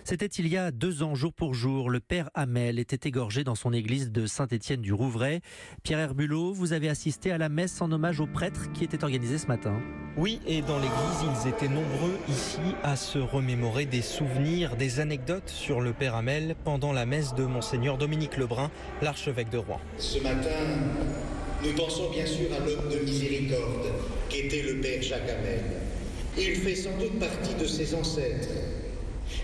C'était il y a 2 ans, jour pour jour. Le père Hamel était égorgé dans son église de Saint-Étienne-du-Rouvray. Pierre Herbulot, vous avez assisté à la messe en hommage au prêtre qui était organisée ce matin. Oui, et dans l'église, ils étaient nombreux ici à se remémorer des souvenirs, des anecdotes sur le père Hamel pendant la messe de Monseigneur Dominique Lebrun, l'archevêque de Rouen. Ce matin, nous pensons bien sûr à l'homme de miséricorde qu'était le père Jacques Hamel. Il fait sans doute partie de ses ancêtres,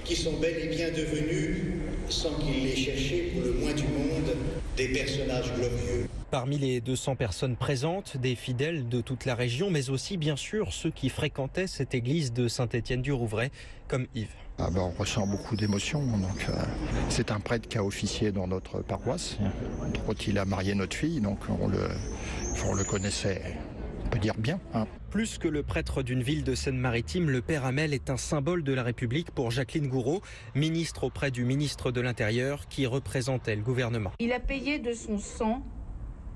qui sont bel et bien devenus, sans qu'il les cherché pour le moins du monde, des personnages glorieux. Parmi les 200 personnes présentes, des fidèles de toute la région, mais aussi bien sûr ceux qui fréquentaient cette église de Saint-Étienne-du-Rouvray, comme Yves. On ressent beaucoup d'émotions. C'est un prêtre qui a officié dans notre paroisse. Entre autres, il a marié notre fille, donc on le connaissait, on peut dire bien. Plus que le prêtre d'une ville de Seine-Maritime, le père Hamel est un symbole de la République pour Jacqueline Gouraud, ministre auprès du ministre de l'Intérieur qui représentait le gouvernement. Il a payé de son sang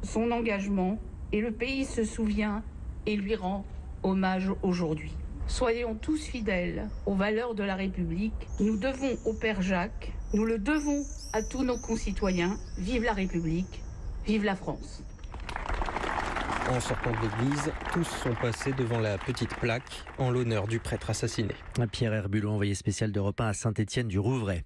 son engagement et le pays se souvient et lui rend hommage aujourd'hui. Soyons tous fidèles aux valeurs de la République. Nous devons au père Jacques, nous le devons à tous nos concitoyens. Vive la République, vive la France. En sortant de l'église, tous sont passés devant la petite plaque en l'honneur du prêtre assassiné. Pierre Herbulot, envoyé spécial d'Europe 1 à Saint-Étienne-du-Rouvray.